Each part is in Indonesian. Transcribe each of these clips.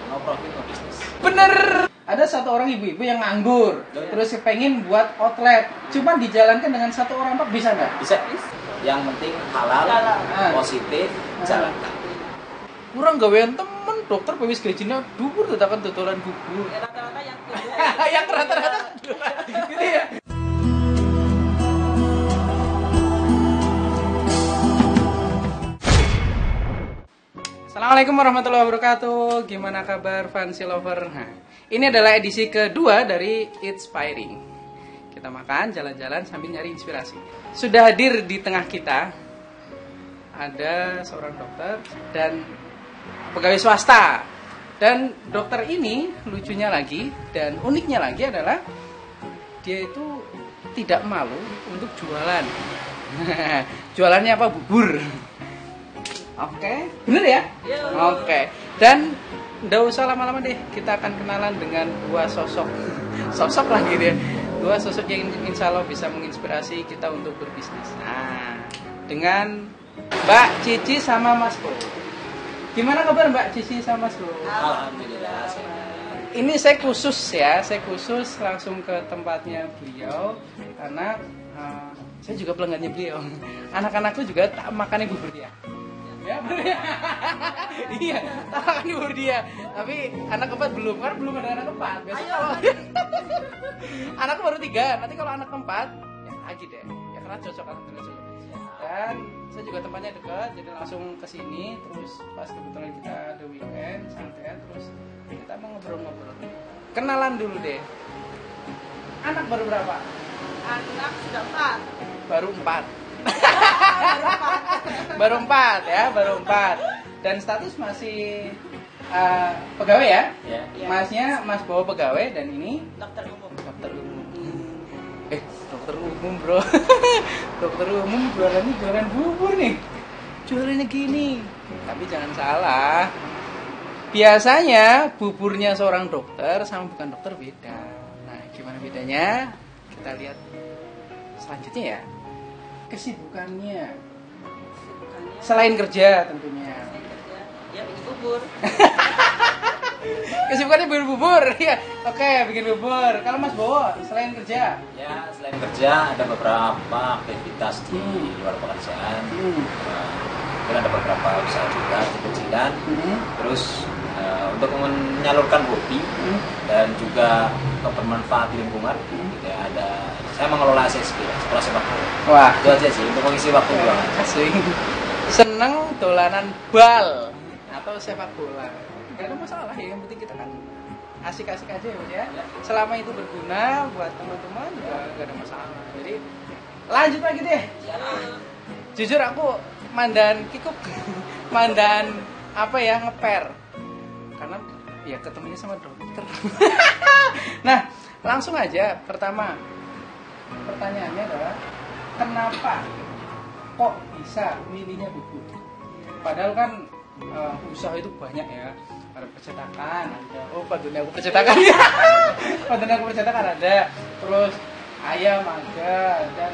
no profit no business. Bener. Ada satu orang ibu-ibu yang nganggur, terus pengen buat outlet, cuma dijalankan dengan satu orang Pak, bisa nggak? Bisa. Yang penting halal, positif, jalankan. Kurang gawean temen dokter pewis gajinya dhuwur tekan dodolan bubur. Rata-rata yang Yang rata-rata gitu ya. Assalamualaikum warahmatullahi wabarakatuh. Gimana kabar fancy lover? Nah, ini adalah edisi kedua dari Inspiring. Kita makan, jalan-jalan sambil nyari inspirasi. Sudah hadir di tengah kita ada seorang dokter dan pegawai swasta. Dan dokter ini lucunya lagi dan uniknya lagi adalah dia itu tidak malu untuk jualan. Jualannya apa? Bubur. Oke, bener ya? Oke, dan nggak usah lama-lama deh, kita akan kenalan dengan dua sosok lagi deh, dua sosok yang insya Allah bisa menginspirasi kita untuk berbisnis. Nah, dengan Mbak Cici sama Mas Bro. Gimana kabar Mbak Cici sama Mas Bro? Alhamdulillah. Ini saya khusus langsung ke tempatnya beliau karena saya juga pelanggannya beliau. Anak-anakku juga makannya bubur dia. Ya, iya, tak makan bubur dia. Tapi anak keempat belum, karena belum ada anak keempat. Biasanya kalau anakku baru 3, nanti kalau anak keempat ya lagi deh. Ya karena cocok kan. Dan saya juga tempatnya dekat, jadi langsung ke sini. Terus pas kebetulan kita ada weekend, santai, terus kita mau ngobrol-ngobrol. Kenalan dulu deh. Anak baru berapa? anak sudah 4. Baru 4. baru 4 dan status masih pegawai ya? Ya. Masnya Mas bawa pegawai dan ini Dokter umum. dokter umum bro. Dokter umum jualan bubur nih, jualannya gini. Tapi jangan salah, biasanya buburnya seorang dokter sama bukan dokter beda. Nah, gimana bedanya? Kita lihat selanjutnya ya. Kesibukannya selain kerja tentunya. Ya bikin bubur. Kesibukannya bikin bubur ya. Oke, bikin bubur. Kalau Mas Bowo selain kerja? Ya, selain kerja ada beberapa aktivitas di luar pekerjaan. Mungkin ada beberapa usaha juga kecil-kecilan. Terus untuk menyalurkan hobi dan juga bermanfaat di lingkungan, gitu ya, saya mengelola SSB, sekolah sepak bola. Wah, Itu aja sih untuk mengisi waktu luang. asing. Seneng dolanan bal atau sepak bola. Gak ada masalah ya, yang penting kita kan asik-asik aja ya Mas ya. Selama itu berguna buat teman-teman juga gak ada masalah. Jadi lanjut lagi deh. Jujur aku mandan kikuk, mandan apa ya, ngeper. Karena ya ketemunya sama dokter. Nah, langsung aja. Pertama, pertanyaannya adalah kenapa kok bisa milihnya bubur? Padahal kan usaha itu banyak ya. Ada percetakan, ada padunya aku percetakan ya. Padunya aku percetakan ada. Terus ayam ada dan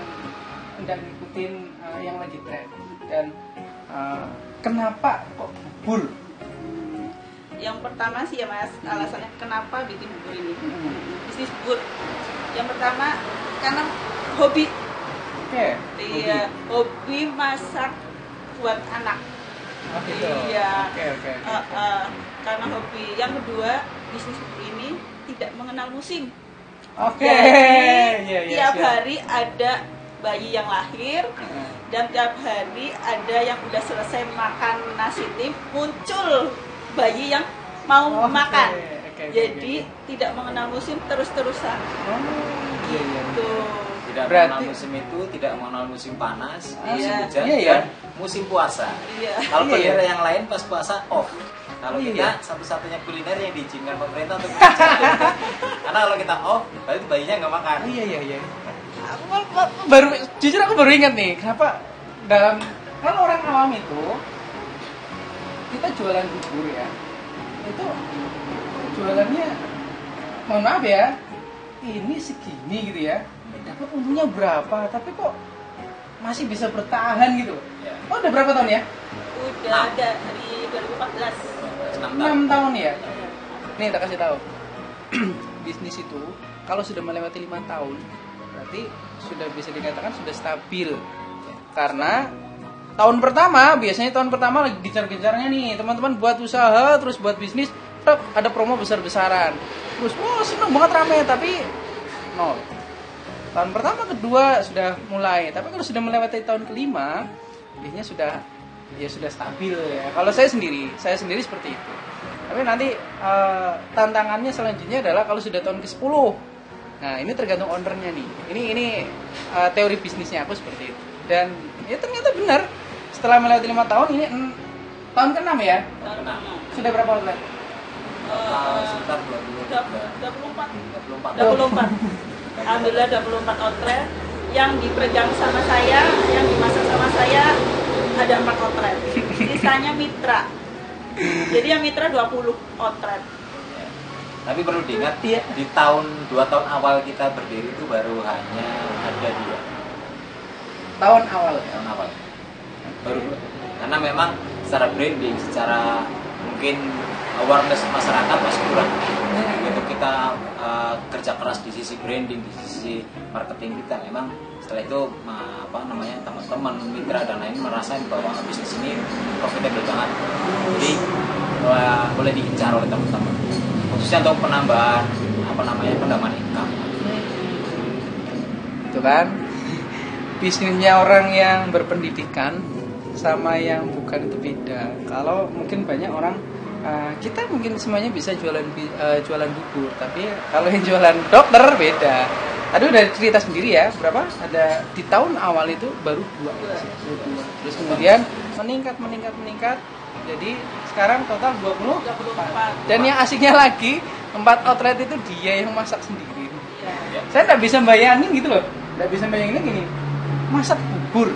tidak ngikutin yang lagi tren. Dan kenapa kok bubur? Yang pertama sih ya Mas, alasannya kenapa bikin bubur ini. Bisnis bubur. Yang pertama karena hobi. Oke. Iya, hobi masak buat anak. Oh, gitu. Iya. Oke. Karena hobi. Yang kedua, bisnis bubur ini tidak mengenal musim. Oke. Jadi Iya, tiap siap. hari ada bayi yang lahir dan tiap hari ada yang udah selesai makan nasi tim, muncul bayi yang mau Oke, makan. oke, Jadi oke. tidak mengenal musim terus-terusan. Oh, iya. Gitu. Tidak Berarti- mengenal musim itu, tidak mengenal musim panas, Iya. musim hujan, Iya, ya. dan musim puasa. Iya. Kalau Iya, kuliner ya. yang lain pas puasa off. Kalau Iya. kita satu-satunya kuliner yang diizinkan pemerintah untuk makan. Karena kalau kita off, berarti bayinya nggak makan. Iya. Jujur aku baru ingat nih, kenapa dalam kan orang awam itu kita jualan bubur ya, itu jualannya, mohon maaf ya, ini segini gitu ya, dapat untungnya berapa, tapi kok masih bisa bertahan gitu. Ya. Oh, udah berapa tahun ya? Udah ada dari 2014. 6 tahun. 6 tahun ya. Nih tak kasih tahu. Bisnis itu kalau sudah melewati 5 tahun berarti sudah bisa dikatakan sudah stabil. Karena tahun pertama lagi gencar-gencarnya nih teman-teman buat usaha terus buat bisnis, ada promo besar-besaran. Terus seneng banget rame, tapi nol. Tahun pertama kedua sudah mulai, tapi kalau sudah melewati tahun kelima biasanya sudah stabil ya. Kalau saya sendiri seperti itu. Tapi nanti tantangannya selanjutnya adalah kalau sudah tahun ke-10. Nah, ini tergantung ownernya nih. Ini teori bisnisnya aku seperti itu. Dan ya ternyata benar. Setelah melewati 5 tahun, ini tahun ke-6 ya? Tahun ke-6. Sudah berapa outlet? Sekitar 24. Alhamdulillah 24 outlet. Yang dipegang sama saya, yang dimasak sama saya ada 4 outlet. Sisanya mitra. Jadi yang mitra 20 outlet. Ya. Tapi perlu diingat, Iya. di 2 tahun awal kita berdiri itu baru hanya ada 2 Tahun awal. tahun awal. Baru karena memang secara branding, secara mungkin awareness masyarakat masih kurang. Itu kita kerja keras di sisi branding, di sisi marketing kita. Memang setelah itu teman-teman mitra dan lain merasakan bahwa bisnis ini profitable banget. Jadi boleh diincar oleh teman-teman. Khususnya untuk penambahan income. Itu kan bisnisnya orang yang berpendidikan sama yang bukan itu beda. Kalau mungkin banyak orang kita mungkin semuanya bisa jualan bubur, tapi kalau yang jualan dokter beda. Tadi udah cerita sendiri ya, berapa? Ada di tahun awal itu baru 2. Terus kemudian meningkat. Jadi sekarang total 24. Dan yang asiknya lagi, 4 outlet itu dia yang masak sendiri. Iya. Saya nggak bisa bayangin gitu loh. Nggak bisa bayangin gini. Masak bubur.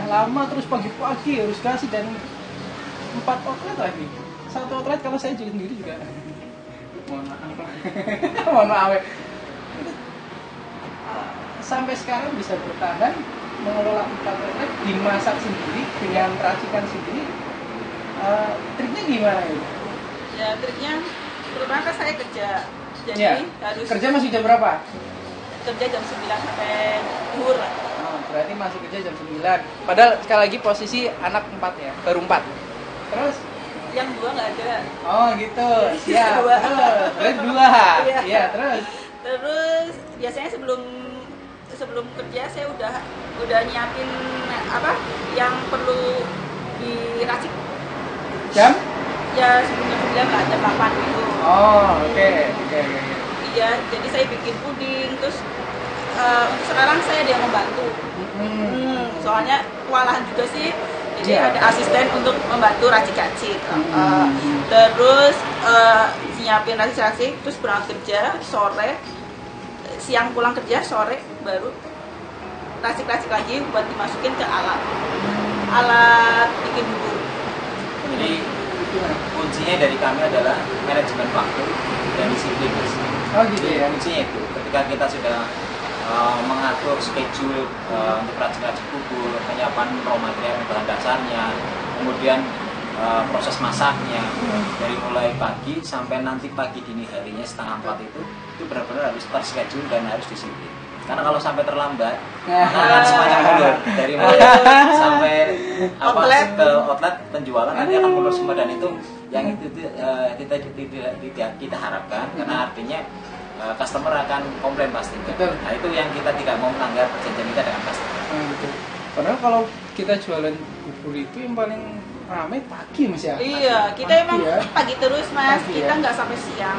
Lama terus pagi-pagi harus kasih, dan 4 outlet lagi. 1 outlet kalau saya sendiri juga. Mohon maaf. Sampai sekarang bisa bertahan mengelola 4 outlet, dimasak sendiri dengan racikan sendiri. Triknya gimana itu? Ya, triknya pertama kan saya kerja. Jadi Ya. harus Kerja masih jam berapa? kerja jam 9 sampai zuhur. Berarti masih kerja jam 9. Padahal sekali lagi posisi anak 4 ya, baru 4. Terus? Yang 2 nggak ada. Oh gitu, siap. Dua. Terus 2. Iya. Iya, terus? Terus biasanya sebelum kerja saya udah nyiapin yang perlu diracik. Jam? Ya sebelum jam 9 lah, jam 8 gitu. Oh, oke. Iya, jadi saya bikin puding, terus untuk sekarang saya ada yang membantu. Soalnya kewalahan juga sih. Jadi Iya. ada asisten untuk membantu racik-racik. Terus nyiapin racik-racik, terus berangkat kerja sore, siang pulang kerja, sore baru racik-racik lagi buat dimasukin ke alat bikin bubur. Jadi kuncinya dari kami adalah manajemen waktu dan disiplin, Mas. Oh gitu ya. Kuncinya itu ketika kita sudah mengatur schedule untuk racik-racik bubur, penyiapan raw material bahan dasarnya, kemudian proses masaknya dari mulai pagi sampai nanti pagi dini harinya setengah 4 itu benar-benar harus terschedule dan harus disiplin. Karena kalau sampai terlambat, akan semuanya mundur dari mulai sampai ke outlet penjualan nanti akan mundur semua, dan itu yang itu kita harapkan, karena artinya customer akan komplain pasti. Betul. Nah itu yang kita tidak mau melanggar perjanjian kita dengan customer. Betul. Padahal kalau kita jualan bubur itu yang paling ramai pagi, Mas ya. Iya, kita Pagi emang ya. pagi terus, Mas. Pagi Kita ya. nggak sampai siang.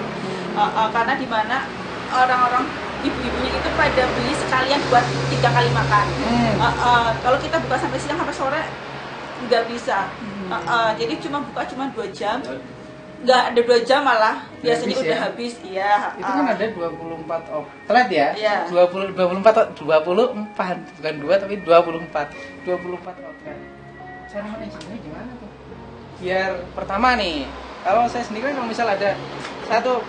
Karena di mana orang-orang ibu-ibunya itu pada beli sekalian buat 3 kali makan. Kalau kita buka sampai siang sampai sore nggak bisa. Jadi cuma buka 2 jam. Nggak ada 2 jam malah. Biasanya Habis udah ya? habis. Iya. Itu kan ada 24 outlet ya? Iya. 24 bukan 2 tapi 24 outlet. Cara manajemennya gimana tuh? Biar pertama nih, kalau saya sendiri kan kalau misal ada satu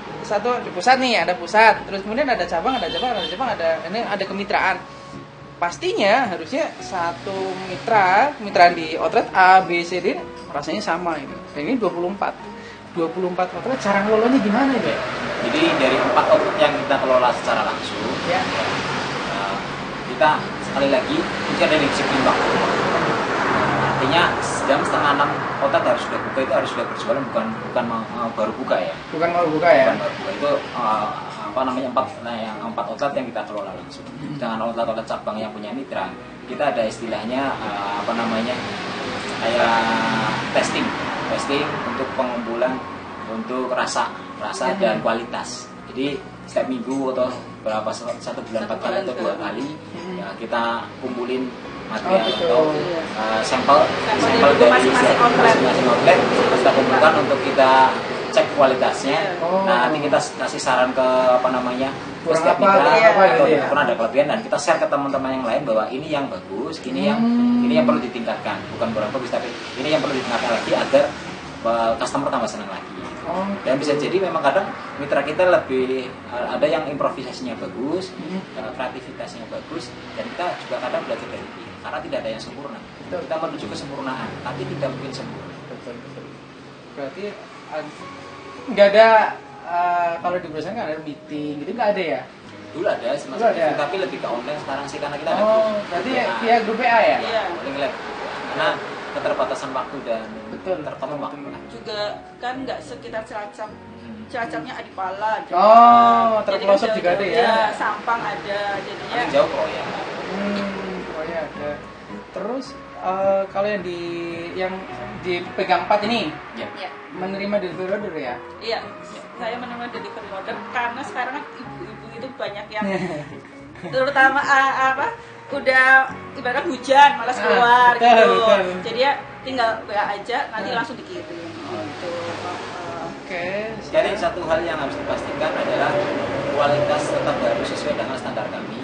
di pusat nih, ada pusat, terus kemudian ada cabang, ada kemitraan. Pastinya harusnya satu kemitraan di outlet A, B, C, D rasanya sama itu. Dan ini 24 outlet, cara ngelolanya gimana itu? Jadi dari 4 outlet yang kita kelola secara langsung, Ya. Kita sekali lagi ini ada disiplin waktu. Artinya jam setengah 6 outlet harus sudah buka, itu harus sudah berjualan, bukan baru buka ya. Bukan mau buka ya? Bukan baru buka, itu apa namanya 4 outlet yang kita kelola langsung. Dengan outlet cabang yang punya mitra, kita ada istilahnya apa namanya kayak testing untuk pengumpulan untuk rasa dan kualitas. Jadi setiap minggu atau berapa 1 bulan 4 kali atau 2 kali ya kita kumpulin material atau sampel dari masing-masing outlet kita kumpulkan untuk kita cek kualitasnya. Nah, nanti kita kasih saran ke apa namanya ke setiap mitra atau pun ada kelebihan, dan kita share ke teman-teman yang lain bahwa ini yang bagus, ini yang perlu ditingkatkan, bukan kurang bagus tapi ini yang perlu ditingkatkan lagi agar customer tambah senang lagi. Dan bisa jadi memang kadang mitra kita lebih ada yang improvisasinya bagus, kreativitasnya bagus, dan kita juga kadang belajar dari dia karena tidak ada yang sempurna. Kita menuju kesempurnaan, tapi tidak mungkin sempurna. Betul. Berarti nggak ada kalau di perusahaan nggak ada meeting gitu, nggak ada ya? Dulu ada semacam itu, tapi lebih ke online sekarang sih karena kita ada berarti via grup PA ya? Iya. Karena keterbatasan waktu dan tertentu waktu. Juga kan nggak sekitar Cilacap. Cilacapnya Adipala. Terpelosok juga ada ya? Sampang ada, jadinya jauh kok ya. Pokoknya ada. Terus kalau yang dipegang 4 ini ya. menerima delivery order ya? Iya, saya menerima delivery order karena sekarang kan ibu-ibu itu banyak yang terutama udah ibarat hujan malas keluar betul. Jadi ya tinggal WA aja nanti langsung dikirim gitu. Oke. Jadi satu hal yang harus dipastikan adalah kualitas tetap harus sesuai dengan standar kami.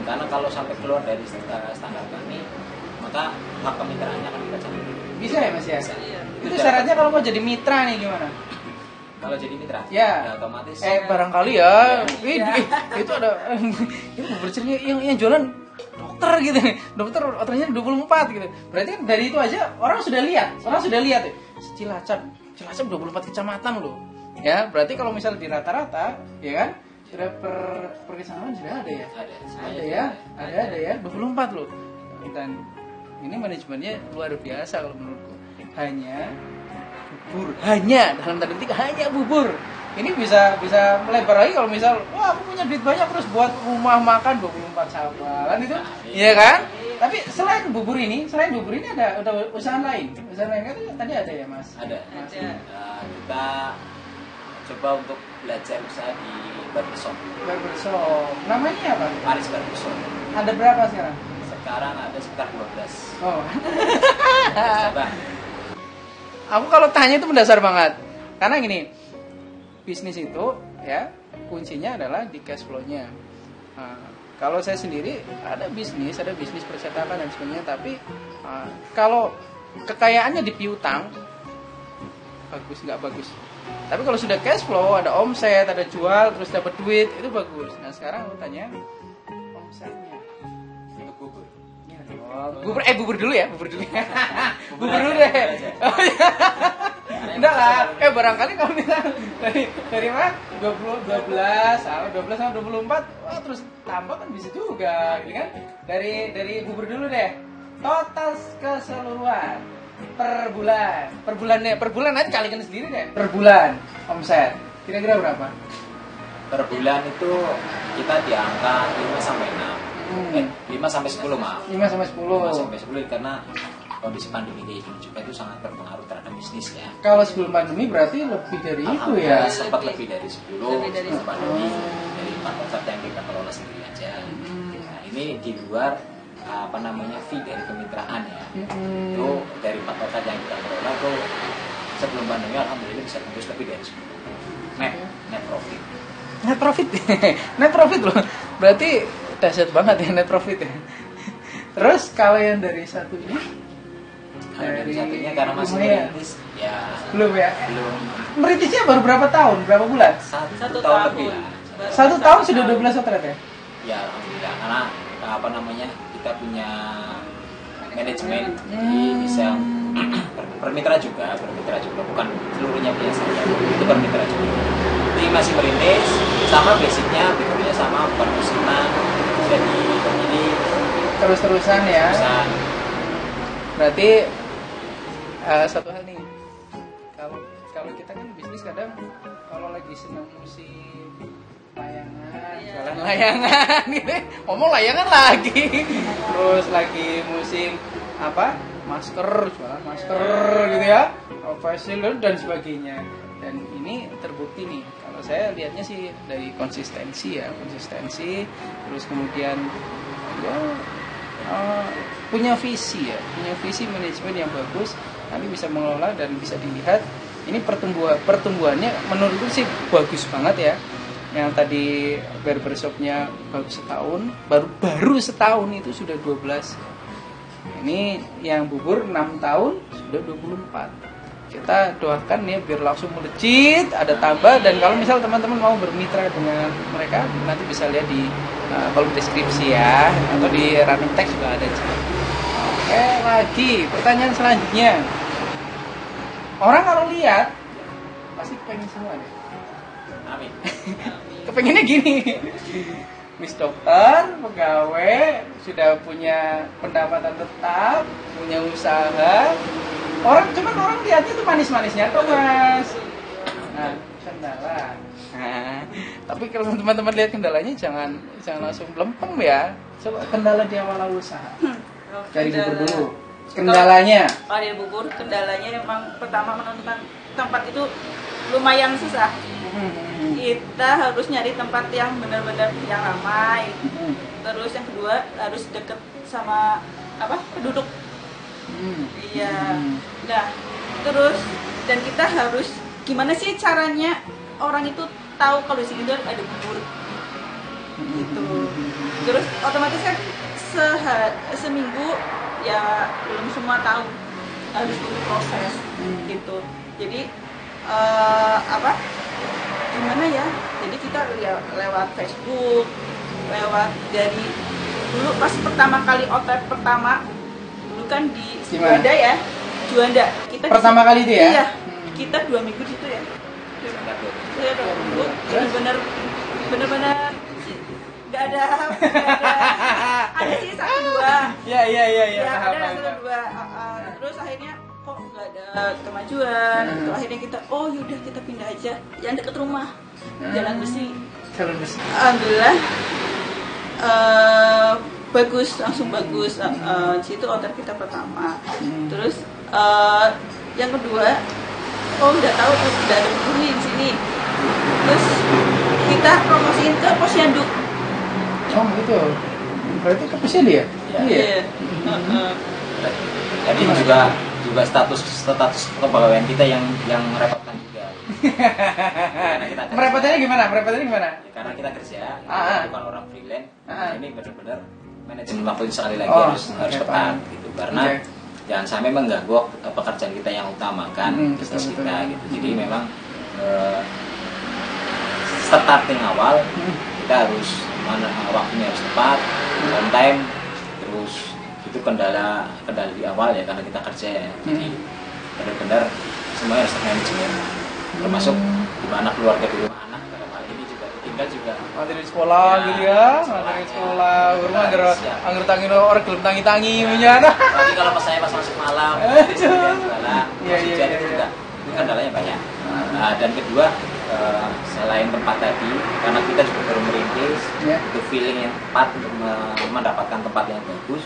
Karena kalau sampai keluar dari standar kami, maka hak kemitraannya akan kita cabut. Bisa ya Mas ya? Iya. Itu syaratnya kalau mau jadi mitra nih gimana? Kalau jadi mitra, ya otomatis. Barangkali ya. Itu ada itu bercerita yang jualan dokter gitu nih. Dokter ordernya 24 gitu. Berarti kan dari itu aja orang sudah lihat ya. Cilacap 24 kecamatan loh. Ya, berarti kalau misalnya di rata-rata, ya kan? Sudah per kecamatan sudah ada ya? Ada ya. 24 loh. Dan ini manajemennya luar biasa kalau menurutku. Hanya dalam tanda petik hanya bubur. Ini bisa melebar lagi kalau misal wah aku punya duit banyak terus buat rumah makan 24 sabalan itu. Iya kan? Tapi selain bubur ini ada usaha lain. Usaha lain kan tadi ada ya, Mas? Ada. Kita coba untuk belajar usaha di barbershop. Namanya apa? Paris Barbershop. Ada berapa sekarang? Sekarang ada sekitar 12. Oh. Coba. Aku kalau tanya itu mendasar banget. Karena gini, bisnis itu ya kuncinya adalah di cash flow-nya. Nah, kalau saya sendiri ada bisnis percetakan dan sebagainya, tapi kalau kekayaannya di piutang bagus nggak bagus. Tapi kalau sudah cash flow, ada omset, ada jual, terus dapat duit, itu bagus. Nah sekarang aku tanya omsetnya. Bubur dulu ya. Bubur dulu deh. Enggak lah. Barangkali kalau misalnya dari mana? 12 sama 24, wah terus tambah kan bisa juga, gitu kan? Dari bubur dulu deh. Total keseluruhan per bulan nanti kalikan sendiri deh. Per bulan omset kira-kira berapa? Per bulan itu kita di angka 5 sampai 6. 5 sampai 10 maaf. 5 sampai 10 karena kondisi pandemi kayak gini juga itu sangat berpengaruh terhadap bisnis ya. Kalau sebelum pandemi berarti lebih dari itu ya? Sempat lebih dari 10 sebelum pandemi, dari 4 outlet yang kita kelola sendiri aja. Nah, ini di luar fee dari kemitraan ya. Itu dari 4 outlet yang kita kelola tuh sebelum pandemi alhamdulillah bisa tembus lebih dari 10. Net profit. Net profit loh. Berarti dahsyat banget ya net profit ya. Terus kalau yang dari satu ini? Dari satunya karena masih merintis ya. Belum ya? Belum. Merintisnya baru berapa tahun? Berapa bulan? 1 tahun lebih lah. 1 tahun sudah 12 outlet ya? Ya alhamdulillah karena kita punya manajemen jadi bisa bermitra juga, bukan seluruhnya biasa ya, itu bermitra juga. Jadi masih merintis, sama basicnya, backgroundnya sama, bukan musiman, jadi ini terus-terusan ya. terusan. Berarti satu hal nih, kalau kita kan bisnis kadang kalau lagi senang musim layangan, jualan layangan gitu, ngomong layangan lagi, terus lagi musim apa, masker, jualan masker gitu ya, facial dan sebagainya. Dan ini terbukti nih, kalau saya lihatnya sih dari konsistensi, terus kemudian ya punya visi manajemen yang bagus, nanti bisa mengelola dan bisa dilihat ini pertumbuhannya menurutku sih bagus banget ya. Yang tadi barbershopnya baru setahun, baru setahun itu sudah 12. Ini yang bubur 6 tahun sudah 24. Kita doakan ya biar langsung melejit, ada tambah. Dan kalau misal teman-teman mau bermitra dengan mereka, nanti bisa lihat di kolom deskripsi ya, atau di running text juga ada. Oke, lagi pertanyaan selanjutnya. Orang kalau lihat pasti pengen semua deh. Amin. Kepengennya gini, Miss Dokter, pegawai, sudah punya pendapatan tetap, punya usaha. Orang lihatnya tuh manis-manisnya tuh Mas. Nah, kendala. Nah, tapi kalau teman-teman lihat kendalanya jangan langsung lempem ya. Coba kendala di awal usaha. Dari bubur dulu. Kendalanya. Kalau dari bubur, kendalanya memang pertama menemukan tempat itu lumayan susah. Kita harus nyari tempat yang benar-benar yang ramai. Terus yang kedua harus deket sama penduduk. Iya. Nah, terus dan kita harus gimana sih caranya orang itu tahu kalau di sini ada bubur gitu. Terus otomatis kan seminggu ya belum semua tahu, harus butuh proses gitu. Jadi gimana ya? Jadi kita lewat Facebook, lewat dari dulu pas pertama kali outlet pertama dulu kan di Juanda ya, Juanda. Kita pertama kali itu ya? Iya, kita 2 minggu di situ ya. Iya 2 minggu. Bener-bener nggak ada sih 1-2. Iya. Ya, ada 1-2. Terus akhirnya kok nggak ada kemajuan. Gitu. Akhirnya kita yaudah kita pindah aja yang dekat rumah, Jalan Besi. Alhamdulillah langsung bagus. Situ outlet kita pertama. Terus yang kedua, udah tahu udah ada bubur di sini. Terus kita promosiin ke Posyandu. Oh gitu. Berarti ke Posyandu ya? Iya. Jadi juga status kepegawaian kita yang merepotkan juga. Merepotkannya gimana? Karena kita kerja, bukan orang freelance. Ini benar-benar manajemen waktu sekali lagi harus ketat gitu. Karena jangan sampai mengganggu pekerjaan kita yang utama kan, bisnis kita gitu. Jadi memang starting awal kita harus waktunya harus tepat, on time, terus itu kendala di awal ya karena kita kerja ya. Jadi benar-benar semuanya harus manajemen, termasuk di mana keluarga di rumah anak dalam hal ini juga tinggal juga materi sekolah gitu ya, materi sekolah rumah anggur tangi orang gelem tangi punya anak. Tapi kalau pas masuk malam jualan itu juga kendalanya banyak. Nah, dan kedua selain tempat tadi, karena kita juga baru merintis, itu feeling yang tepat untuk mendapatkan tempat yang bagus.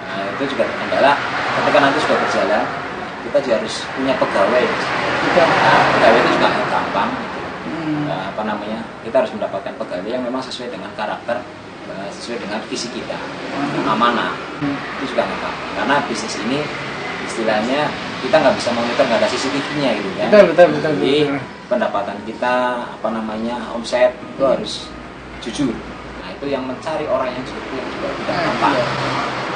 Nah, itu juga kendala. Ketika nanti sudah berjalan, kita juga harus punya pegawai. Pegawai itu juga nggak gampang. Kita harus mendapatkan pegawai yang memang sesuai dengan karakter, sesuai dengan visi kita, amanah. Itu juga nggak gampang. Karena bisnis ini istilahnya kita nggak bisa monitor, nggak ada CCTV-nya gitu ya. Betul. Jadi pendapatan kita omset itu harus jujur. Nah itu yang mencari orang yang jujur yang juga tidak gampang.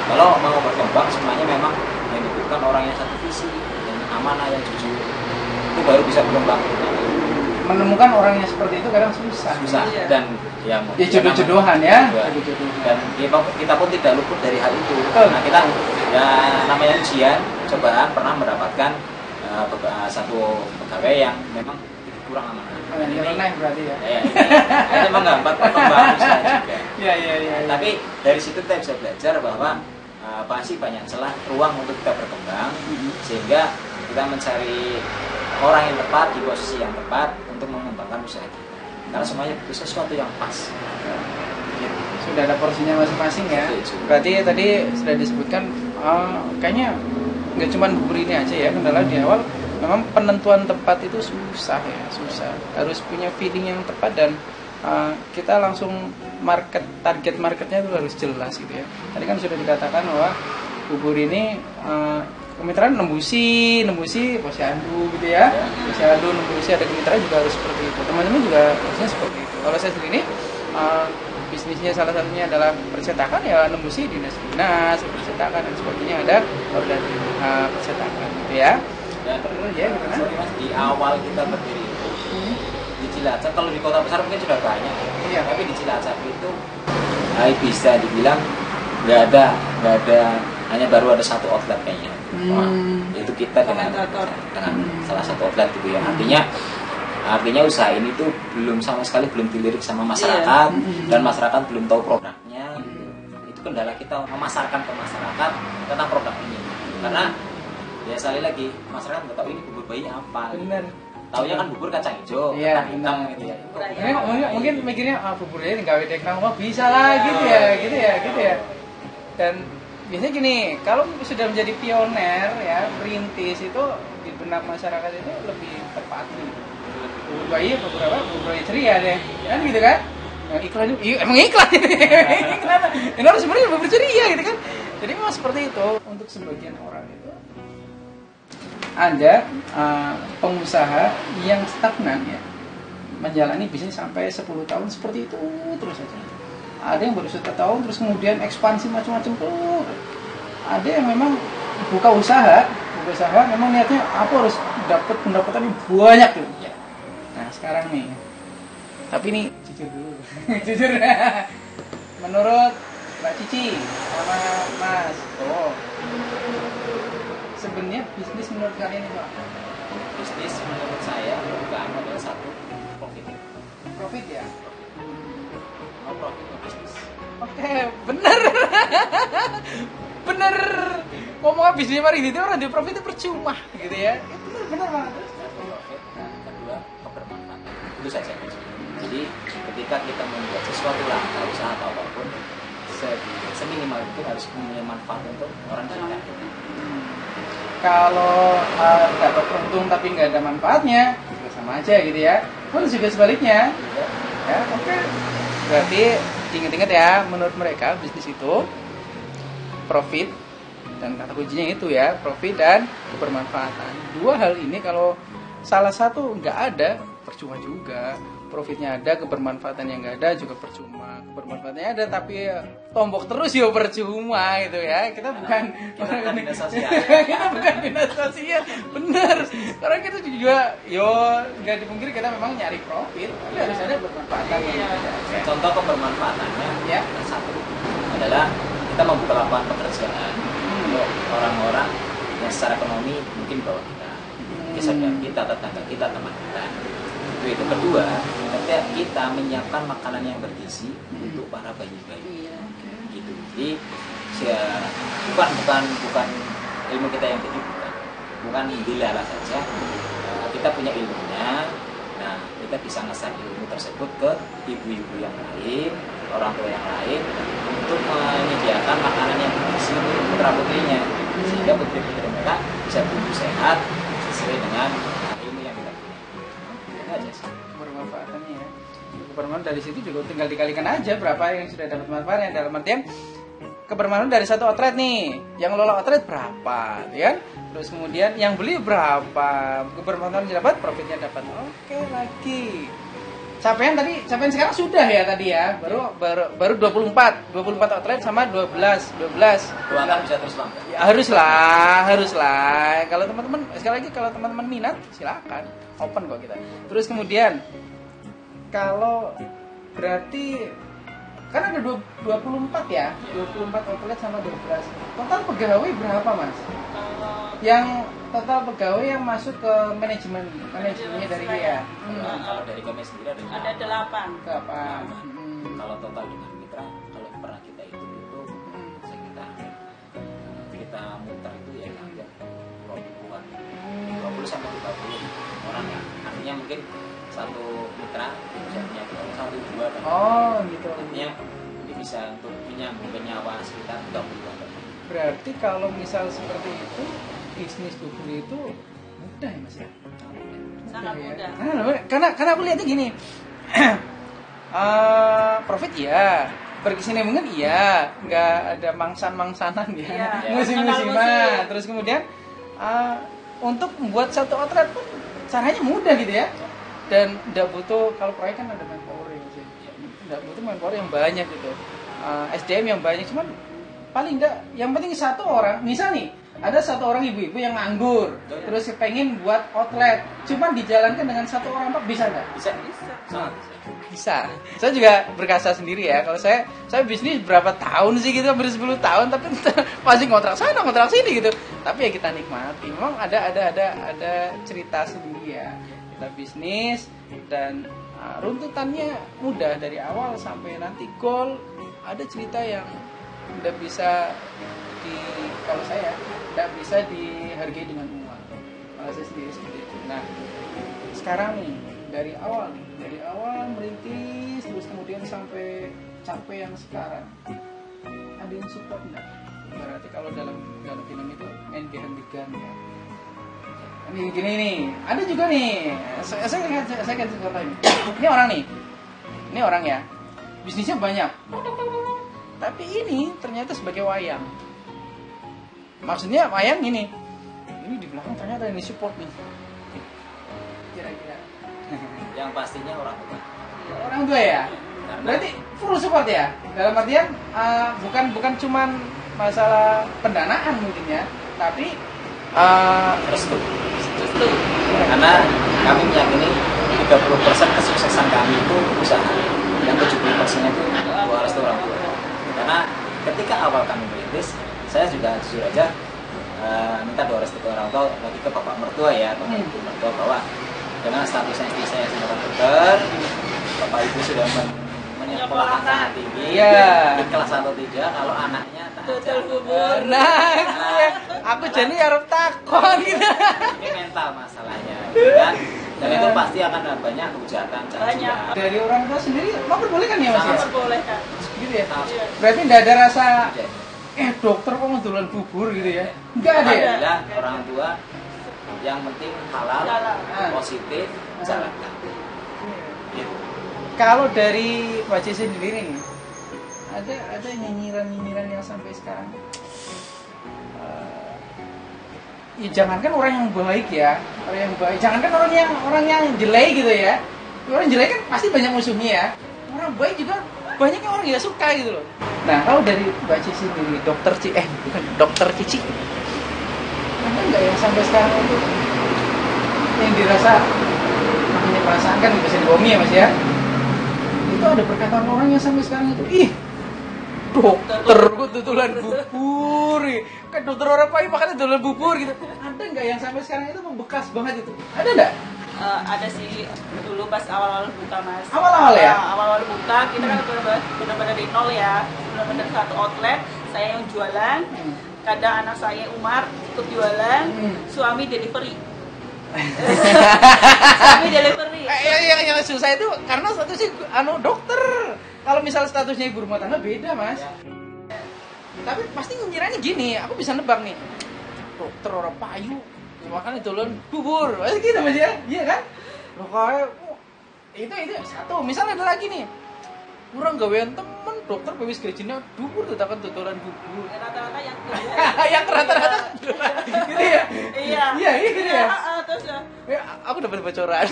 Kalau mau berkembang semuanya memang yang dibutuhkan orang yang satu visi, yang amanah, yang jujur, itu baru bisa berkembang. Menemukan orang yang seperti itu kadang susah. Dan ya jodoh-jodohan ya. Dan kita pun tidak luput dari hal itu. Nah kita ya namanya ujian cobaan pernah mendapatkan satu pegawai yang memang kurang amanah. Nyeleneh berarti ya. Ini menghambat perkembangan usaha juga. Iya. Tapi dari situ kita bisa belajar bahwa masih banyak celah ruang untuk kita berkembang, sehingga kita mencari orang yang tepat di posisi yang tepat untuk mengembangkan usaha kita. Karena semuanya butuh sesuatu yang pas. Sudah ada porsinya masing-masing ya. Berarti tadi sudah disebutkan kayaknya nggak cuma bubur ini aja ya, kendala di awal memang penentuan tempat itu susah, harus punya feeling yang tepat dan kita langsung target marketnya itu harus jelas gitu ya. Tadi kan sudah dikatakan bahwa bubur ini kemitraan nembusi posyandu gitu ya, posyandu nembusi, ada kemitraan juga harus seperti itu. Teman-teman juga harusnya seperti itu. Kalau saya sendiri bisnisnya salah satunya adalah percetakan, ya nembusi dinas percetakan dan sebagainya, ada order percetakan gitu ya. Dan terus ya gimana? Sorry Mas, di awal kita berdiri itu di Cilacap, kalau di kota besar mungkin sudah banyak ya. Iya. Tapi di Cilacap itu bisa dibilang nggak ada, hanya baru ada satu outlet kayaknya. Itu kita dengan salah satu outlet gitu ya. Artinya usaha ini tuh sama sekali belum dilirik sama masyarakat, dan masyarakat belum tahu produknya. Itu kendala kita memasarkan ke masyarakat tentang produk ini. Karena ya sekali lagi masyarakat nggak tahu ini bubur bayi apa. Bener. Taunya kan bubur kacang hijau, Iya, hitam gitu ya. Mungkin mikirnya bubur ini nggak wedek nama bisa lah gitu ya. Dan biasanya gini, kalau sudah menjadi pioner ya, perintis itu di benak masyarakat itu lebih tepat nih. Bubur bayi bubur bayi ceria deh, kan gitu kan? Iklan itu, emang iklan. Ini harus sebenarnya bubur ceria gitu kan? Jadi memang seperti itu untuk sebagian orang itu. Ada pengusaha yang stagnan ya, menjalani bisnis sampai 10 tahun seperti itu terus saja. Ada yang baru 1 tahun terus kemudian ekspansi macam-macam tuh. Ada yang memang buka usaha memang niatnya aku harus dapat pendapatan yang banyak tuh. Nah sekarang nih, tapi ini jujur dulu, jujur. Menurut Mbak Cici sama Mas, sebenarnya bisnis menurut kalian itu apa? Bisnis menurut saya bukan adalah satu profit ya. No profit no bisnis. Oke, bener. Bener. Ngomong bisnis mari gitu orang di profit itu percuma gitu ya. Bener banget. Profit, kedua kebermanfaatan. Itu saja. Jadi ketika kita membuat sesuatu langkah usaha atau apapun, seminimal itu harus punya manfaat untuk orang sekitar. Kalau dapat untung tapi nggak ada manfaatnya, juga sama aja gitu ya. Pun juga sebaliknya. Ya, oke. Berarti ingat-ingat ya, menurut mereka bisnis itu profit, dan kata kuncinya itu ya, profit dan kebermanfaatan. Dua hal ini kalau salah satu nggak ada, percuma juga. Profitnya ada, kebermanfaatannya nggak ada juga percuma. Kebermanfaatannya ada tapi tombok terus ya percuma gitu ya. Kita bukan dinas sosial. Kita bukan dinas sosial, bener. Karena kita juga nggak dipungkiri kita memang nyari profit, tapi harus ada bermanfaatan. Contoh kebermanfaatannya ya, satu adalah kita membuka lapangan pekerjaan untuk orang-orang yang secara ekonomi mungkin bawah kita, saudara kita, tetangga kita, teman kita. Itu kedua, kita menyiapkan makanan yang bergizi untuk para bayi-bayi. Gitu. Jadi bukan ilmu kita yang tinggi, bukan dilala saja. Kita punya ilmunya. Nah, kita bisa ngasih ilmu tersebut ke ibu-ibu yang lain, orang tua yang lain, untuk menyediakan makanan yang bergizi untuk putra-putrinya, sehingga putri-putri mereka bisa tumbuh sehat sesuai dengan ilmu yang kita punya. Aja sih. Bermanfaatannya ya. Kebermanfaatan dari situ juga tinggal dikalikan aja berapa yang sudah dapat manfaatnya, dalam artian kebermanfaatan dari satu outlet nih, yang lola outlet berapa, ya? Terus kemudian yang beli berapa, kebermanfaatan dapat, profitnya dapat. Oke lagi. Capaian sekarang sudah ya tadi ya, baru 24 outlet sama 12. Doakan bisa terus langkah. Ya, haruslah. Kalau teman-teman sekali lagi kalau teman-teman minat silakan, open kok kita. Terus kemudian kalau berarti kan ada 24 ya, 24 outlet sama 12. Total pegawai berapa Mas? Yang total pegawai yang masuk ke manajemennya dari dia. Kalau dari kami sendiri ada 8. Kalau total dengan mitra, kalau pernah kita itu sekitar kita muter itu ya hampir 20 sampai 30 orang ya. Artinya mungkin satu mitra bisa punya 1-2 kan. Oh gitu. Artinya ini bisa untuk menyambung nyawa sekitar 30 orang. Berarti kalau misal seperti itu, bisnis bubur itu mudah ya Mas ya? Sangat mudah. Karena aku lihatnya gini, profit iya, pergi sini mungkin iya, nggak ada mangsan-mangsanan ya, Iya. musim-musiman. Terus kemudian untuk membuat satu outlet pun caranya mudah gitu ya, dan nggak butuh, kalau proyek kan ada manpower ya, nggak butuh manpower yang banyak gitu, SDM yang banyak, cuman paling nggak, yang penting satu orang, misal nih ada satu orang ibu-ibu yang nganggur, terus pengen buat outlet, cuman dijalankan dengan satu orang Pak, bisa nggak? Bisa. Sangat bisa. Bisa. Saya juga berkasa sendiri ya. Kalau saya bisnis berapa tahun sih gitu, hampir 10 tahun, tapi masih ngontrak sana, ngontrak sini gitu. Tapi ya kita nikmati. Memang ada cerita sendiri ya. Kita bisnis dan runtutannya mudah dari awal sampai nanti goal. Ada cerita yang tidak bisa kalau saya tidak bisa dihargai dengan uang. Kalau saya sendiri seperti itu. Nah, sekarang nih dari awal merintis terus kemudian sampai capek yang sekarang, ada yang support enggak? Berarti kalau dalam film itu main behind the gun ya. Ini gini nih, ada juga nih. Saya kasih contoh ini. Ini orang ya, bisnisnya banyak. Tapi ini ternyata sebagai wayang. Maksudnya wayang ini di belakang ternyata ini support nih. Kira-kira. Yang pastinya orang tua. Orang tua ya. Berarti full support ya. Dalam artian bukan cuman masalah pendanaan mungkin ya, tapi restu. Karena kami meyakini 30% kesuksesan kami itu usaha, yang 70% itu restu orang tua. Karena ketika awal kami merintis, saya juga jujur aja minta doa restu ke orang tua, lagi ke bapak mertua ya, bapak ibu mertua, bahwa dengan statusnya istri saya sebagai dokter, bapak ibu sudah menyekolahkan sangat tinggi, kelas 1 3, kalau anaknya Total bubur. Aku jadi harus takon gitu. Ini mental masalahnya, kan? Dan itu pasti akan ada banyak hujatan, cacian. Dari orang tua sendiri memperbolehkan ya Mas? Sangat memperbolehkan. Gitu ya. Berarti tidak ada rasa dokter kok ngedulan bubur gitu ya? Enggak ada ya? Alhamdulillah orang tua yang penting halal, positif, jalankan. Gitu. Kalau dari Mbak Cici sendiri nih, ada nyinyiran yang sampai sekarang, ya jangankan orang yang baik ya, jangankan orang yang jelek gitu ya. Orang jelek kan pasti banyak musuhnya ya. Orang baik juga banyak yang orang nggak suka gitu loh. Nah, kalau dari Mbak Cici sendiri, dokter Cici, ada nggak yang sampai sekarang itu yang dirasa, namanya perasaan kan bisa dibohongi ya Mas ya? Itu ada perkataan orang yang sampai sekarang itu, dokter gue tutulan bubur, kan dokter orang pahit makanya tutulan bubur gitu. Ada nggak yang sampai sekarang itu membekas banget itu? Ada nggak? Ada sih dulu pas awal-awal buka Mas. Awal-awal ya? Awal-awal buka kita kan benar-benar dari nol ya, benar-benar satu outlet. Saya yang jualan, kadang anak saya Umar ikut jualan, suami delivery. Suami delivery. Yang susah itu karena statusnya dokter. Kalau misal statusnya ibu rumah tangga beda Mas. Tapi pasti ngiranya gini, aku bisa nebak nih, dokter orang payu makanya tulen bubur, gitu Mas ya? Iya kan? Loh kayak itu satu. Misalnya ada lagi nih, kurang gawean temen dokter wis gajinya bubur tetakan tutulan bubur. Rata-rata yang yang rata-rata gitu ya? Iya gitu ya? Terus ya, aku dapat bocoran.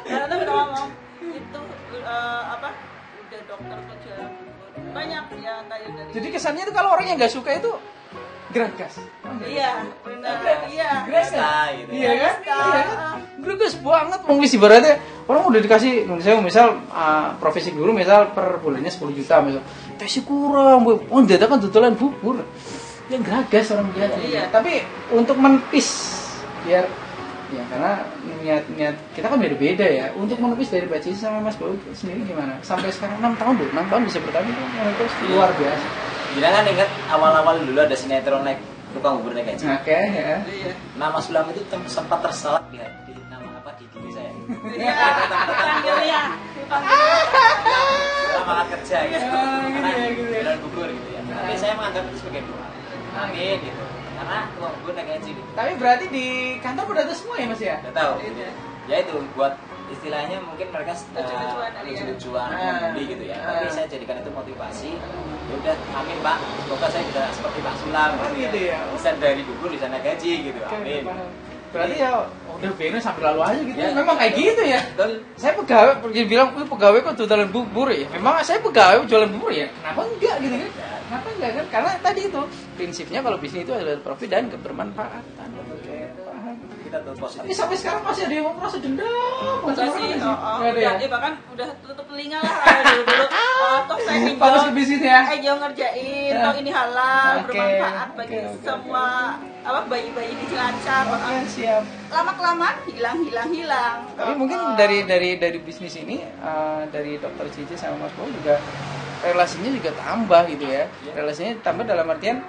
Rata-rata udah ngomong itu udah dokter kerja banyak yang kayak dari. Jadi kesannya itu kalau orang yang nggak suka itu geragas. Iya, benar. Iya. Geragas. Gitu. Iya kan? Iya kan? Geragas banget. Wong wis ibaratnya orang udah dikasih, misal profesi guru misal per bulannya 10 juta misal, kasih kurang, oh dadakan tutulan bubur, yang gagas orang lihat. Iya. Tapi untuk menepis biar ya karena niat kita kan beda-beda ya. Untuk menepis dari Mbak Cici sama Mas Bau sendiri gimana? Sampai sekarang 6 tahun loh, 6 tahun bisa bertahan itu luar biasa. Gila kan ingat awal-awal dulu ada sinetron naik tukang bubur naik gaji. Oke ya. Iya. Nama Sulam itu sempat terselak di nama apa di diri saya. Iya. Panggilnya. Semangat kerja gitu. Karena gitu ya. jualan bubur gitu ya. Tapi saya menganggap itu sebagai doa. Amin gitu. Karena tukang bubur naik gaji gitu. Tapi berarti di kantor udah ada semua ya Mas ya? Udah tahu gitu ya. Ya itu buat istilahnya mungkin mereka Lucu-lucuan kali ya. lucu-lucuan membeli gitu ya. Tapi saya jadikan itu motivasi. Ya udah, amin Pak. Semoga saya bisa seperti Pak Sulam Gitu ya. Bisa dari bubur di sana gaji gitu. Amin. Berarti ya udah bener sampai lalu aja gitu. Ya, memang kayak gitu ya. Betul. Saya pegawai pergi bilang pegawai kok jualan bubur ya. Memang saya pegawai jualan bubur ya. Kenapa enggak gitu kan? Kenapa enggak kan? Karena tadi itu prinsipnya kalau bisnis itu adalah profit dan kebermanfaatan. Oke, paham. Kita tuh positif. Tapi sampai sekarang masih ada yang merasa dendam. Masa sih, Nggak ada ya? bahkan udah tutup telinga lah kalau dulu. Toh saya Fokus ke bisnis ya. Ayo ngerjain, Ya. toh ini halal, Oke, bermanfaat bagi oke, oke, semua bayi-bayi di Cilacap. Oke, siap. Lama kelamaan hilang. Tapi mungkin dari bisnis ini dari Dokter Cici sama Mas Bowo juga relasinya juga tambah gitu ya. Relasinya tambah dalam artian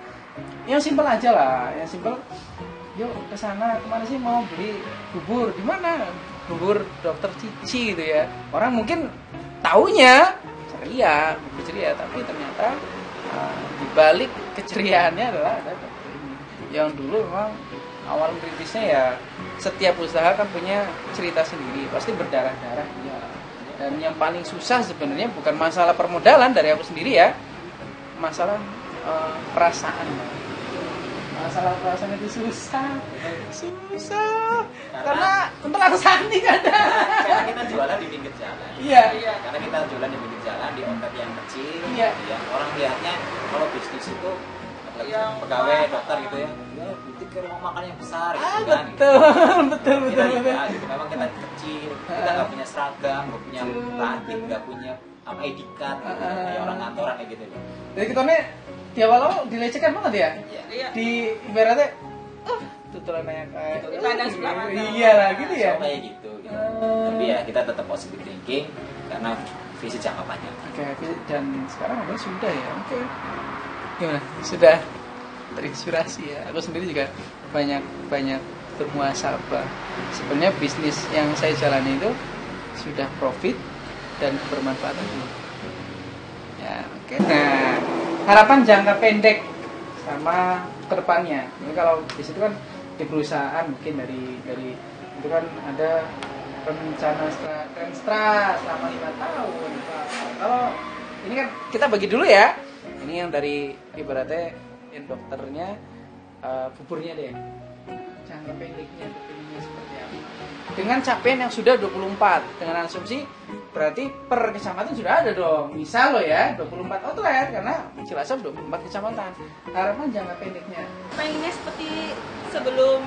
yang simpel aja lah, yang simpel. Yuk ke sana, kemana sih mau beli bubur? Di mana? Bubur Dokter Cici gitu ya. Orang mungkin taunya ceria, bubur ceria, tapi ternyata di balik keceriaannya adalah ada dokter ini. Yang dulu memang awal merintisnya ya setiap usaha kan punya cerita sendiri, pasti berdarah-darah ya. Dan yang paling susah sebenarnya bukan masalah permodalan dari aku sendiri ya, masalah perasaan. Masalah perasaan itu susah karena untuk aku sandi kadang. Karena kita jualan di pinggir jalan. Iya. Karena kita jualan di pinggir jalan di outlet yang kecil. Iya. Ya, orang lihatnya kalau bisnis itu apalagi Yang pegawai dokter gitu ya. Ya, butik ke rumah makan yang besar gitu kan. Betul. Kita tidak, gitu. Memang kita kecil, kita nggak punya seragam, nggak punya batik, nggak punya apa ID card, gitu. Kayak orang kantoran kayak gitu. Jadi kita nih di awal dilecehkan banget ya. Iya. Di ibaratnya tutulan kayak Dipandang sebelah mata. iya lah gitu ya. So, kayak gitu. Tapi ya kita tetap positive thinking karena visi jangka panjang. Oke, dan sekarang udah sudah ya. Oke. Gimana? Sudah terinspirasi ya. Aku sendiri juga banyak bermuasabah. Sebenarnya bisnis yang saya jalani itu sudah profit dan bermanfaat. Ya, oke. Nah, harapan jangka pendek sama kedepannya. Ini kalau di situ kan di perusahaan mungkin dari itu kan ada rencana Renstra selama 5 tahun. Kalau ini kan kita bagi dulu ya. Ini yang dari ibaratnya yang dokternya buburnya deh. Jangka pendeknya seperti apa? Dengan capaian yang sudah 24 dengan asumsi berarti per kecamatan sudah ada dong. Misal loh ya 24 outlet karena Cilacap 24 kecamatan. Harapan jangka pendeknya. Pengennya seperti sebelum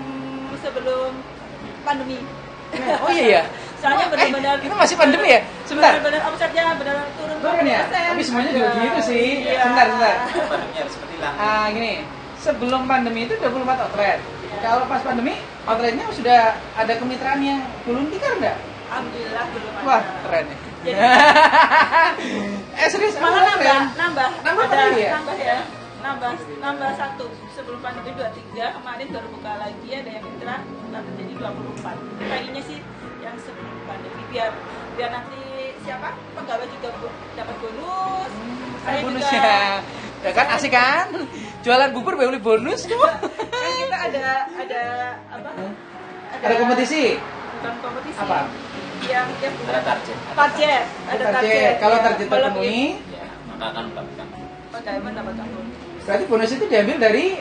pandemi. Oh iya ya. Soalnya benar-benar itu masih pandemi ya? Sebentar. Benar-benar omsetnya benar turun Turun ya? 50%. Tapi semuanya juga gitu sih. Iya. Sebentar. Pandemi harus seperti lah. Gini, sebelum pandemi itu 24 outlet. Kalau pas pandemi, outletnya sudah ada kemitraannya. Gulung tikar enggak? Alhamdulillah belum ada. Wah, keren ya. Jadi- Serius? Malah keren. nambah Nambah ada lagi ya? nambah satu sebelum pandemi 23 kemarin baru buka lagi ada yang mitra jadi 24 pengennya sih yang sebelum pandemi biar nanti siapa pegawai juga dapat bonus saya Bonus juga ya. Ya kan asik kan? Jualan bubur beli bonus. kan kita ada apa Ada kompetisi. bukan kompetisi Apa? yang Ada target. target ada target Kalau ya. target Kalau terpenuhi, Ya, maka akan mendapatkan. pegawai mendapatkan bonus. berarti bonus itu diambil dari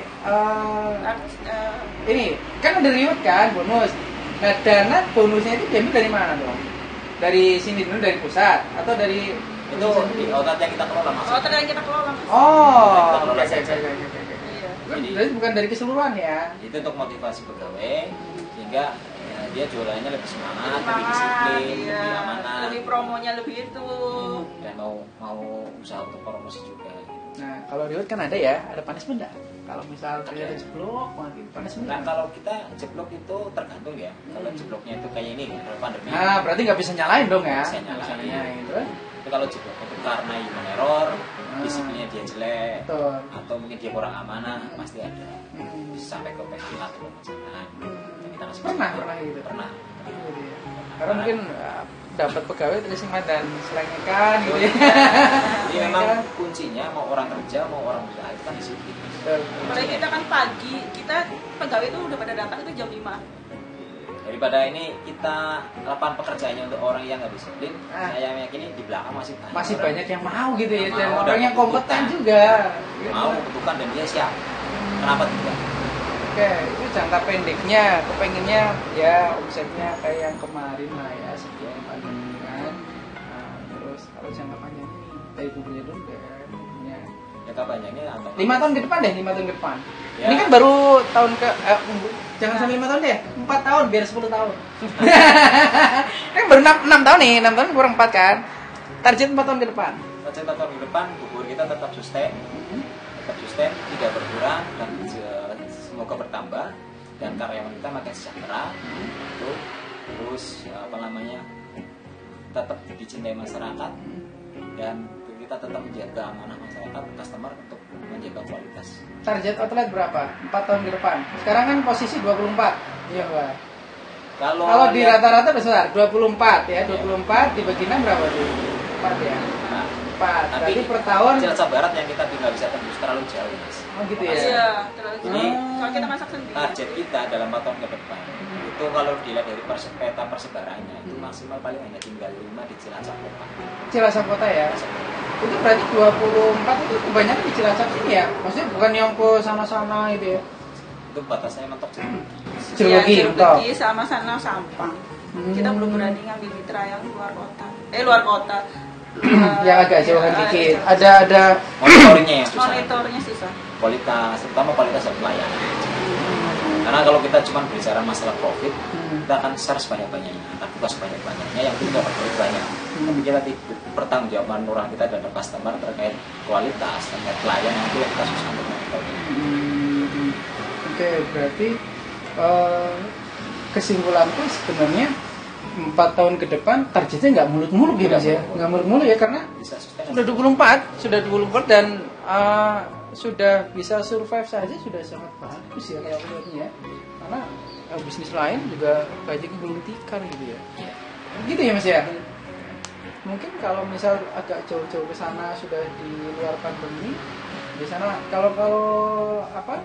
ini kan ada reward kan bonus. Nah dana bonusnya itu diambil dari mana dong? Dari sini dulu dari pusat atau dari Itu di outlet yang kita kelola Oh, maksudnya. ternyata kita kelola Mas. Oh, Kita kelola oke. saja. Iya. Berarti bukan dari keseluruhan ya? Itu untuk motivasi pegawai sehingga dia jualannya lebih semangat, lebih disiplin, iya. lebih amanah, Lebih promonya lebih itu. dan mau usaha untuk promosi juga. Nah, kalau reward kan ada ya, ada punishment enggak? Kalau misal ternyata jeblok, mungkin punishment. Nah kalau kita jeblok itu tergantung ya. Kalau jebloknya itu kayak ini kan, kalau pandemi. Nah, berarti nggak bisa nyalain dong ya? Bisa nyalain. Terus? Itu kalau jebloknya itu karena human error, disiplinnya dia jelek, Betul. atau mungkin dia kurang amanah, pasti ada. Bisa sampai ke pensiun atau pemecatan. Kita kasih Pernah gitu. Pernah. Karena mungkin dapat pegawai terima dan selengekan gitu ya. Jadi memang kuncinya mau orang kerja mau orang usaha itu kan disiplin. Kalau kita kan pagi, kita pegawai itu udah pada datang itu jam 5. Daripada ini kita lapangan pekerjaannya untuk orang yang nggak disiplin, saya yakini di belakang masih banyak yang mau gitu ya, dan mau, orang yang kompeten kebutuhan. juga. Mau kebutuhan dan dia siap. Kenapa tidak? Oke, itu jangka pendeknya, kepengennya ya omsetnya kayak yang kemarin lah ya, sekian pandemi kan. Nah, terus kalau jangka panjangnya nih, dari bukunya dulu kan, bukunya. Jangka panjangnya apa? 5 tahun ke depan deh, 5 tahun ke depan. Ya. Ini kan baru tahun ke, jangan sampai 5 tahun deh, 4 tahun biar 10 tahun. Kan baru 6 tahun nih, 6 tahun kurang 4 kan. Target 4 tahun ke depan. Target 4 tahun ke depan, bubur kita tetap sustain, tidak berkurang dan semoga bertambah, dan karyawan kita makin sejahtera. Itu terus apa namanya, tetap dicintai masyarakat, dan kita tetap menjaga amanah masyarakat, customer untuk menjaga kualitas. Target outlet berapa? 4 tahun ke depan. Sekarang kan posisi 24. Iya, Pak. Kalau di rata-rata besar 24 ya, 24 dibagi 6 berapa tuh? 4 ya. 4. Berarti per tahun Cilacap Barat yang kita tidak bisa tembus terlalu jauh, Mas. Oh gitu ya. Iya, terlalu Jadi, kalau kita masak sendiri. Target kita dalam 4 tahun ke depan itu kalau dilihat dari peta persebarannya itu maksimal paling hanya tinggal 5 di Cilacap Kota. Cilacap Kota ya. Itu berarti 24 itu kebanyakan di Cilacap sini ya. Maksudnya bukan yang ke sana-sana gitu ya. Itu batasnya mentok Cilegon, Cilegon sama sana Sampang. Kita belum berani ngambil mitra yang luar kota. Luar kota. Yang agak jauhan dikit. Ada monitoringnya yang susah. Monitornya susah. Kualitas, terutama kualitas dan pelayanan. Karena kalau kita cuma bicara masalah profit, kita akan share sebanyak-banyaknya, akan buka sebanyak-banyaknya, yang itu dapat profit banyak. Tapi kita tidak pertanggungjawaban moral kita dan customer terkait kualitas, terkait pelayanan, itu yang kita susah untuk monitoring. Oke, berarti kesimpulanku sebenarnya 4 tahun ke depan targetnya nggak muluk-muluk ya Mas ya, nggak muluk-muluk ya, karena sudah 24 dan sudah bisa survive saja sudah sangat bagus ya kalau menurutnya ya, karena bisnis lain juga gajinya belum tikar gitu ya. Gitu ya Mas ya. Mungkin kalau misal agak jauh-jauh ke sana sudah di luar pandemi, di sana kalau apa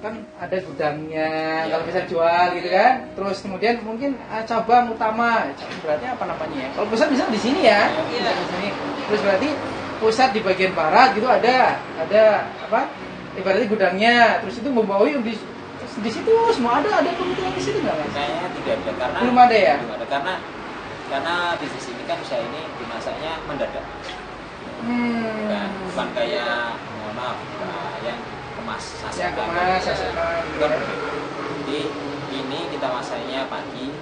kan ada gudangnya, kalau bisa jual gitu kan. Terus kemudian mungkin cabang utama, berarti apa namanya ya? Kalau pusat bisa di sini ya, pusat di sini. Terus berarti pusat di bagian barat gitu ada apa? Ibaratnya gudangnya, terus itu membawa di situ semua ada kebutuhan di situ nggak Mas? Kayaknya tidak ada, karena belum ada ya. Belum ada karena bisnis ini kan usaha ini dimasaknya mendadak. Bukan kayak mohon maaf yang kemas sasetan. Jadi ini kita masaknya pagi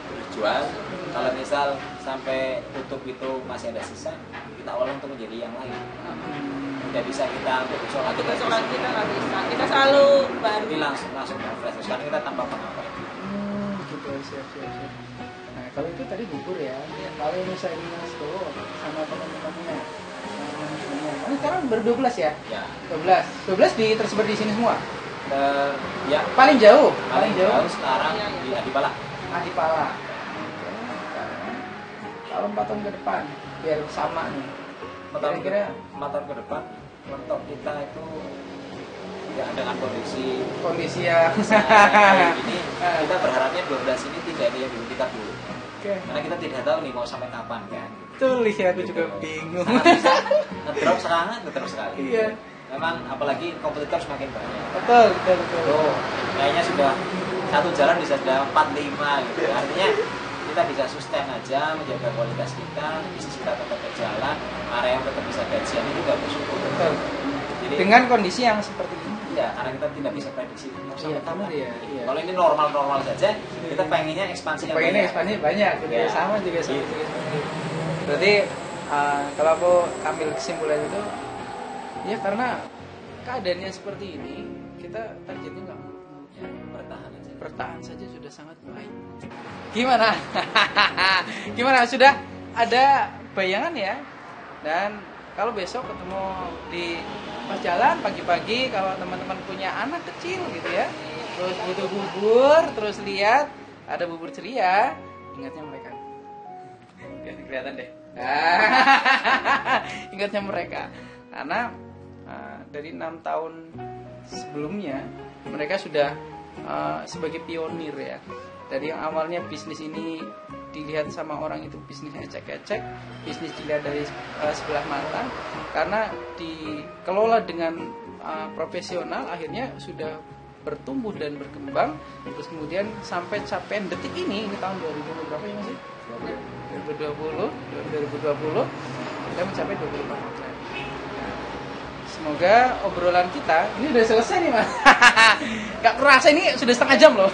terus jual. Kalau misal sampai tutup itu masih ada sisa, kita olah untuk menjadi yang lain. Tidak bisa kita untuk besok lagi kita nggak bisa. Kita selalu baru. Jadi langsung fresh. Sekarang kita tanpa pengapa. Gitu, siap. Nah kalau itu tadi bubur ya. Kalau misalnya Mas sama teman-temannya. Ini sekarang ber-12 ya? Ya. 12 tersebar di sini semua? Ya. Paling jauh sekarang di Adipala. Kalau 4 tahun ke depan biar sama nih. Kira-kira 4 tahun ke depan mentok kita itu ya dengan kondisi yang kayak gini, kita berharapnya 12 ini tidak ada yang dihentikan dulu. Karena kita tidak tahu nih mau sampai kapan kan. Betul ya, aku juga bingung. Ngedrop sangat terus sekali. Iya. Memang apalagi kompetitor semakin banyak. Betul. Tuh, kayaknya sudah satu jalan bisa sudah 4-5 gitu. Artinya kita bisa sustain aja, menjaga kualitas kita, bisnis kita tetap berjalan, area yang tetap bisa gajian itu juga bersyukur. Betul. Jadi, dengan kondisi yang seperti ini. enggak, karena kita tidak bisa prediksi Iya, benar ya. Iya. Kalau ini normal-normal saja, kita pengennya ekspansinya Pengennya banyak. ekspansi banyak gitu ya. Ya. Sama juga sama juga seperti itu. Berarti kalau aku ambil kesimpulan itu ya karena keadaannya seperti ini, kita targetnya nggak muluk-muluknya. Bertahan aja. Bertahan saja sudah sangat baik. Gimana? Gimana? Sudah ada bayangan ya? Dan kalau besok ketemu di pas jalan pagi-pagi, kalau teman-teman punya anak kecil gitu ya, terus butuh bubur, terus lihat ada bubur ceria, ingatnya mereka. Kelihatan deh. Ingatnya mereka. Karena dari 6 tahun sebelumnya mereka sudah sebagai pionir ya. Dari yang awalnya bisnis ini dilihat sama orang itu bisnis ecek-ecek, bisnis dilihat dari sebelah mata, karena dikelola dengan profesional akhirnya sudah bertumbuh dan berkembang, terus kemudian sampai capaian detik ini tahun 2020 berapa ya Mas? 2020 kita mencapai 24 outlet. Semoga obrolan kita ini udah selesai nih Mas. Gak kerasa ini sudah setengah jam loh.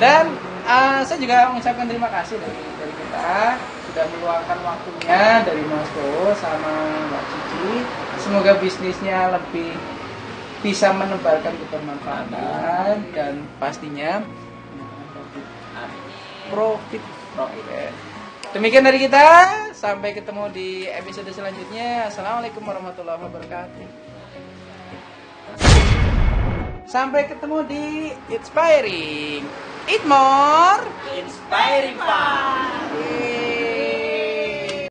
Dan saya juga mengucapkan terima kasih dari kita sudah meluangkan waktunya, dari Mas Bowo sama Mbak Cici. Semoga bisnisnya lebih bisa menebarkan kebermanfaatan dan pastinya profit. Demikian dari kita, sampai ketemu di episode selanjutnya. Assalamualaikum warahmatullahi wabarakatuh. Sampai ketemu di Inspiring, Eat More, Inspiring Fun.